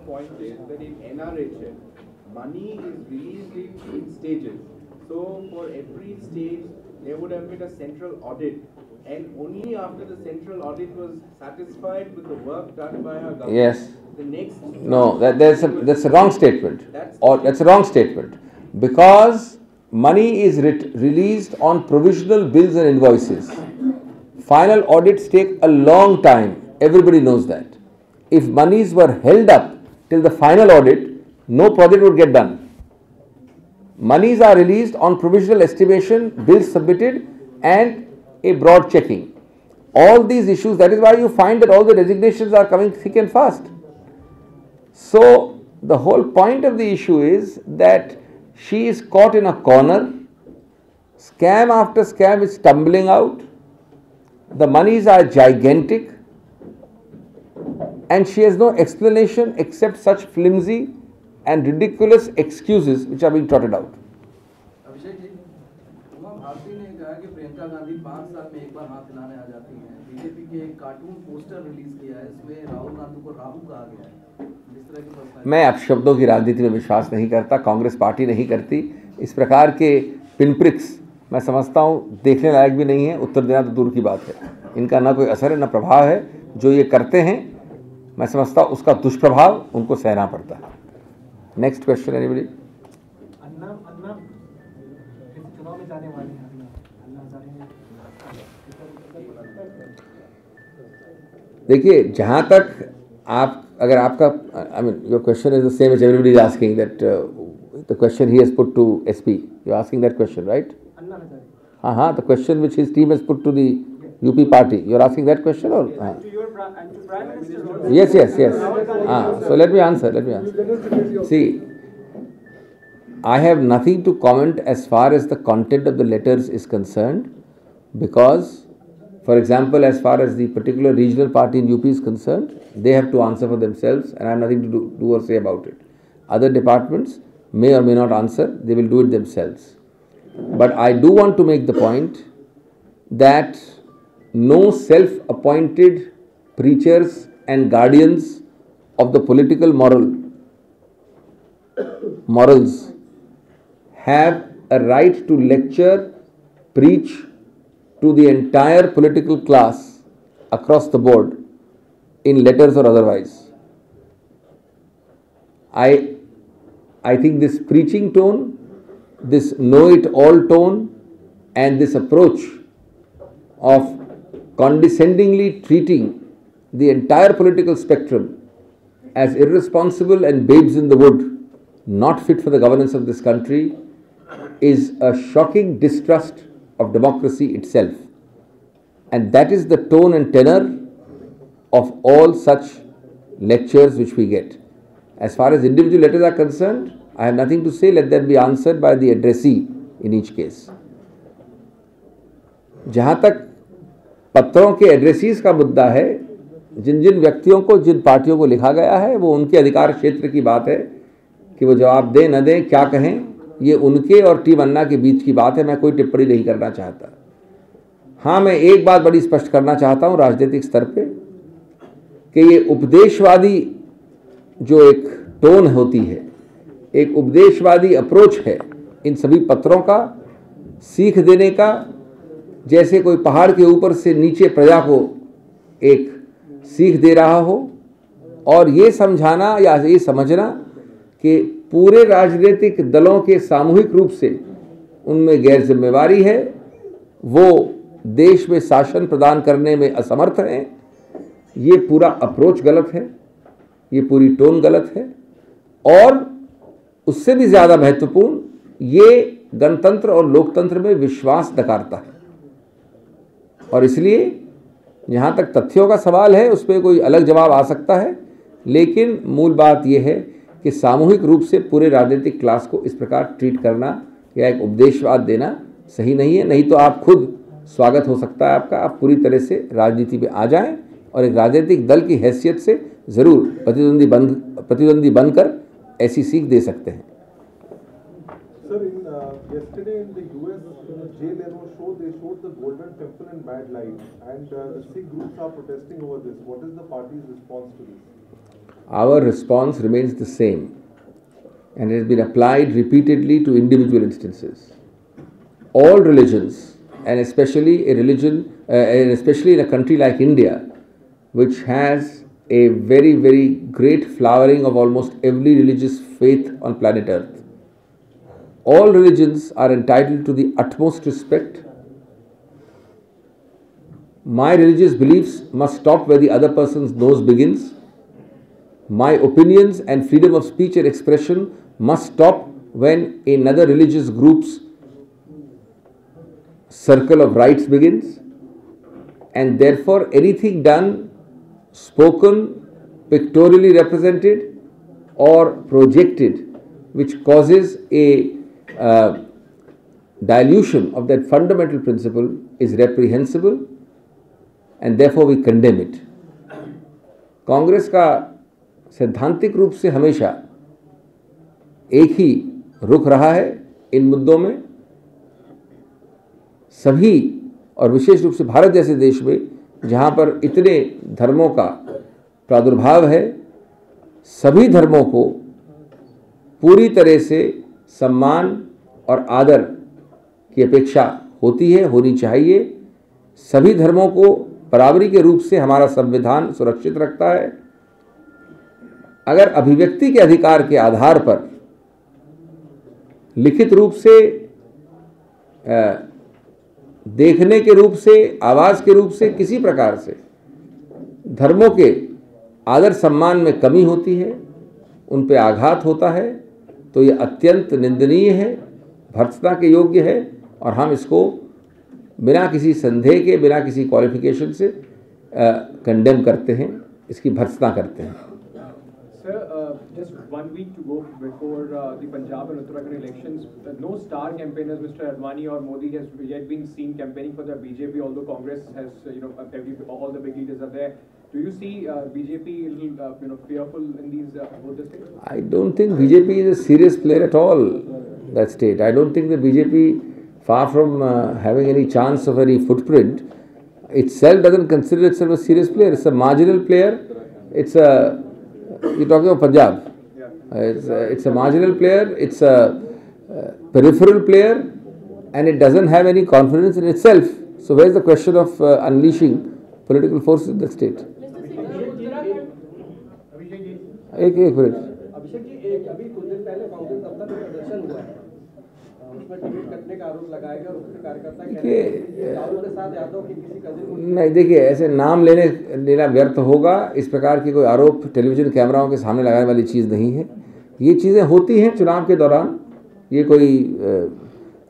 point is that in NRHM, money is released in stages. So for every stage, there would have been a central audit, and only after the central audit was satisfied with the work done by our government. Yes. The next. No, that's a wrong statement. That's a wrong statement, because money is released on provisional bills and invoices. Final audits take a long time. Everybody knows that. If monies were held up till the final audit, no project would get done. Monies are released on provisional estimation, bills submitted, and a broad checking. All these issues, that is why you find that all the resignations are coming thick and fast. So the whole point of the issue is that she is caught in a corner. Scam after scam is tumbling out. The monies are gigantic, and she has no explanation except such flimsy and ridiculous excuses which are being trotted out. Abhishek ji, Uma Bharti ने कहा कि प्रियंका गांधी 5 साल में एक बार हाथ हिलाने आ जाती हैं। बीजेपी के एक कार्टून पोस्टर रिलीज किया है, इसमें राहुल गांधी को राहु कहा गया है। जिस तरह की मैं अपशब्दों की राजनीति में विश्वास नहीं करता, कांग्रेस पार्टी नहीं करती। इस प्रकार के पिनप्रिक्स मैं समझता हूँ देखने लायक भी नहीं है, उत्तर देना तो दूर की बात है। इनका ना कोई असर है ना प्रभाव है। जो ये करते हैं मैं समझता हूँ उसका दुष्प्रभाव उनको सहना पड़ता है। Next question anybody? चुनाव में जाने वाले हैं देखिए, जहाँ तक आप अगर आपका I mean your question is the same as everybody is asking that the question he has put to SP, you are asking that question right? हाँ, the question which his team has put to the UP party, you are asking that question or? And to Prime Minister also. Yes. So let me answer. See, I have nothing to comment as far as the content of the letters is concerned, because, for example, as far as the particular regional party in UP is concerned, they have to answer for themselves, and I have nothing to do or say about it. Other departments may or may not answer, they will do it themselves. But I do want to make the point that no self-appointed preachers and guardians of the political morals have a right to lecture, preach to the entire political class across the board in letters or otherwise. I think this preaching tone, this know-it-all tone, and this approach of condescendingly treating the entire political spectrum as irresponsible and babes in the wood, not fit for the governance of this country, is a shocking distrust of democracy itself. And that is the tone and tenor of all such lectures which we get. As far as individual letters are concerned, I have nothing to say. Let that be answered by the addressee in each case. जहाँ तक पत्रों के addressees का मुद्दा है, जिन जिन व्यक्तियों को जिन पार्टियों को लिखा गया है वो उनके अधिकार क्षेत्र की बात है कि वो जवाब दें न दें, क्या कहें, ये उनके और टीम अन्ना के बीच की बात है। मैं कोई टिप्पणी नहीं करना चाहता। हाँ, मैं एक बात बड़ी स्पष्ट करना चाहता हूँ राजनीतिक स्तर पे कि ये उपदेशवादी जो एक टोन होती है, एक उपदेशवादी अप्रोच है इन सभी पत्रों का, सीख देने का, जैसे कोई पहाड़ के ऊपर से नीचे प्रजा को एक सीख दे रहा हो, और ये समझाना या ये समझना कि पूरे राजनीतिक दलों के सामूहिक रूप से उनमें गैर जिम्मेवारी है, वो देश में शासन प्रदान करने में असमर्थ हैं, ये पूरा अप्रोच गलत है, ये पूरी टोन गलत है। और उससे भी ज़्यादा महत्वपूर्ण, ये गणतंत्र और लोकतंत्र में विश्वास नकारता है। और इसलिए जहाँ तक तथ्यों का सवाल है उस पर कोई अलग जवाब आ सकता है, लेकिन मूल बात यह है कि सामूहिक रूप से पूरे राजनीतिक क्लास को इस प्रकार ट्रीट करना या एक उपदेशवाद देना सही नहीं है। नहीं तो आप खुद, स्वागत हो सकता है आपका, आप पूरी तरह से राजनीति में आ जाएं और एक राजनीतिक दल की हैसियत से ज़रूर प्रतिद्वंदी बनकर ऐसी सीख दे सकते हैं। Sir, yesterday in the US, in the Jay Leno show, they showed the Golden Temple in bad light, and the Sikh groups are protesting over this. What is the party's response to this? our response remains the same, and it has been applied repeatedly to individual instances. All religions, and especially especially in a country like India, which has a very, very great flowering of almost every religious faith on planet Earth, all religions are entitled to the utmost respect. My religious beliefs must stop where the other person's nose begins. My opinions and freedom of speech and expression must stop when another religious group's circle of rights begins. And therefore, anything done, spoken, pictorially represented, or projected, which causes a dilution of that fundamental principle is reprehensible, and therefore we condemn it. Congress का सैद्धांतिक रूप से हमेशा एक ही रुख रहा है इन मुद्दों में। सभी, और विशेष रूप से भारत जैसे देश में जहाँ पर इतने धर्मों का प्रादुर्भाव है, सभी धर्मों को पूरी तरह से सम्मान और आदर की अपेक्षा होती है, होनी चाहिए। सभी धर्मों को बराबरी के रूप से हमारा संविधान सुरक्षित रखता है। अगर अभिव्यक्ति के अधिकार के आधार पर लिखित रूप से, देखने के रूप से, आवाज के रूप से, किसी प्रकार से धर्मों के आदर सम्मान में कमी होती है, उन पे आघात होता है, तो ये अत्यंत निंदनीय है, भर्त्सना के योग्य है, और हम इसको बिना किसी संदेह के, बिना किसी क्वालिफिकेशन से कंडेम करते हैं, इसकी भर्त्सना करते हैं। Sir, just 1 week to go before the Punjab and Uttarakhand elections. No star campaigners, Mr. Advani or Modi, has yet been seen campaigning for the BJP. Although Congress has, all the big leaders are there. Do you see BJP little, fearful in these voter states? I don't think BJP is a serious player at all. That state. I don't think the BJP, far from having any chance of any footprint, itself doesn't consider itself a serious player. It's a marginal player. It's a You're talking of Punjab. Yeah. It's a marginal player, it's a peripheral player, and it doesn't have any confidence in itself. So where's the question of unleashing political forces in the state? एक minute. Abhishek ji, अभी कुछ दिन पहले कांग्रेस दफ्तर में प्रदर्शन हुआ है, उसमें टिकट कटने का आरोप लगाया गया और उसके कार्यकर्ता नहीं, देखिए, ऐसे नाम लेना व्यर्थ होगा। इस प्रकार के कोई आरोप टेलीविजन कैमराओं के सामने लगाने वाली चीज़ नहीं है। ये चीज़ें होती हैं चुनाव के दौरान, ये कोई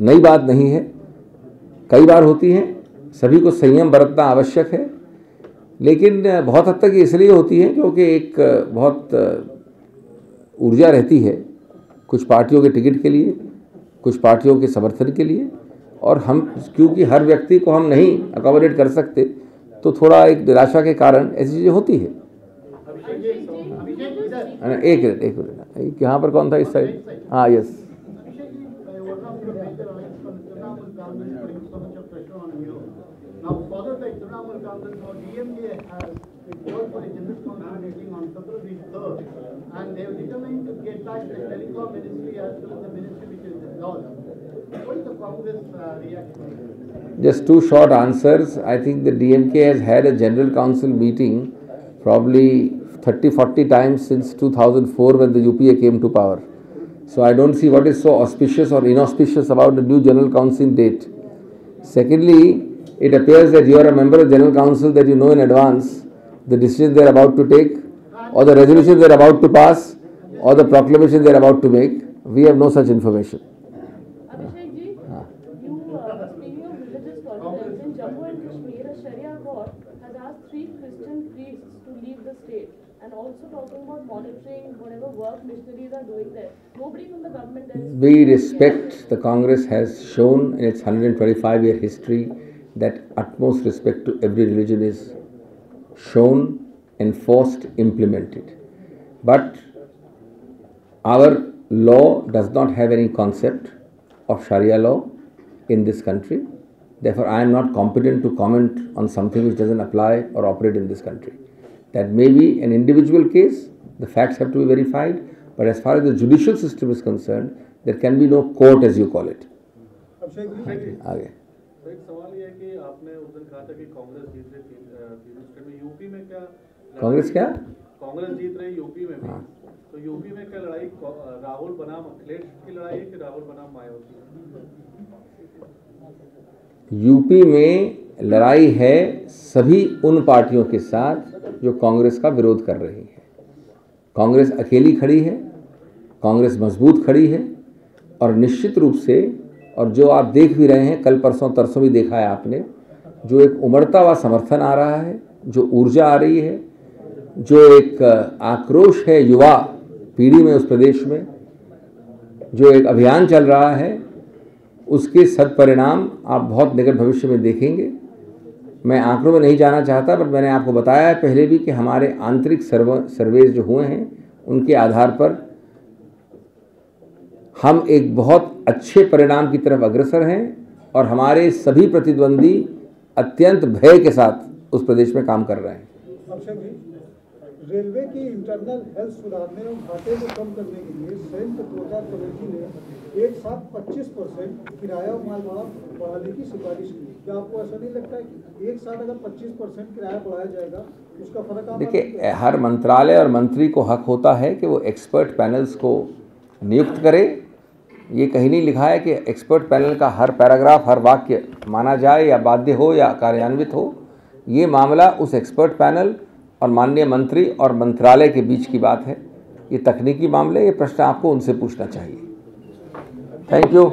नई बात नहीं है, कई बार होती हैं। सभी को संयम बरतना आवश्यक है, लेकिन बहुत हद तक इसलिए होती है क्योंकि एक बहुत ऊर्जा रहती है कुछ पार्टियों के टिकट के लिए, कुछ पार्टियों के समर्थन के लिए, और हम क्योंकि हर व्यक्ति को हम नहीं अकोमोडेट कर सकते, तो थोड़ा एक निराशा के कारण ऐसी चीज़ें होती है। एक मिनट, यहाँ पर कौन था इस साइड? हाँ, yes. And they are determined to get back the telecom ministry as well as the ministry which is lost. What is the Congress reaction? Just two short answers. I think the DMK has had a general council meeting probably 30-40 times since 2004 when the UPA came to power. So I don't see what is so auspicious or inauspicious about the new general council date. Secondly, it appears that you are a member of the general council, that you know in advance the decisions they are about to take, or the resolutions they are about to pass, or the proclamation they are about to make. We have no such information. Abhishek ji, speaking of religious tolerance, in Jammu and Kashmir, a Sharia court has asked 3 Christian priests to leave the state, and also talking about monitoring whatever work missionaries are doing there. Nobody from the government there is... We respect, the Congress has shown in its 125-year history that utmost respect to every religion is shown, enforced, implemented. But our law does not have any concept of Sharia law in this country. Therefore, I am not competent to comment on something which doesn't apply or operate in this country. That may be an individual case, The facts have to be verified. But as far as the judicial system is concerned, there can be no court as you call it. आगे तो एक सवाल ये है कि आपने उस दिन कहा था कि कांग्रेस जीत रही तीन स्टेट में, यूपी में क्या कांग्रेस क्या कांग्रेस जीत रही यूपी में भी, तो यूपी में क्या लड़ाई राहुल बनाम अखिलेश की लड़ाई है कि राहुल बनाम मायावती? यूपी में लड़ाई है सभी उन पार्टियों के साथ जो कांग्रेस का विरोध कर रही है। कांग्रेस अकेली खड़ी है, कांग्रेस मजबूत खड़ी है, और निश्चित रूप से, और जो आप देख भी रहे हैं, कल परसों तरसों भी देखा है आपने, जो एक उमड़ता हुआ समर्थन आ रहा है, जो ऊर्जा आ रही है, जो एक आक्रोश है युवा पीढ़ी में उस प्रदेश में, जो एक अभियान चल रहा है, उसके सदपरिणाम आप बहुत निकट भविष्य में देखेंगे। मैं आंकड़ों में नहीं जाना चाहता, पर मैंने आपको बताया है पहले भी कि हमारे आंतरिक सर्वेज जो हुए हैं उनके आधार पर हम एक बहुत अच्छे परिणाम की तरफ अग्रसर हैं, और हमारे सभी प्रतिद्वंदी अत्यंत भय के साथ उस प्रदेश में काम कर रहे हैं। रेलवे की इंटरनल हेल्थ सुधारने और घाटे को कम करने के लिए संयुक्त 2000 कमेटी ने एक साथ 25% किराया और मालभाड़ा बढ़ाने की सिफारिश की। क्या आपको ऐसा नहीं लगता है कि एक साथ अगर 25% किराया बढ़ाया जाएगा उसका फर्क आप? देखिए, हर मंत्रालय और मंत्री को हक होता है कि वो एक्सपर्ट पैनल्स को नियुक्त करे। ये कहीं नहीं लिखा है कि एक्सपर्ट पैनल का हर पैराग्राफ, हर वाक्य माना जाए या बाध्य हो या कार्यान्वित हो। ये मामला उस एक्सपर्ट पैनल और माननीय मंत्री और मंत्रालय के बीच की बात है। ये तकनीकी मामले, ये प्रश्न आपको उनसे पूछना चाहिए। Thank you.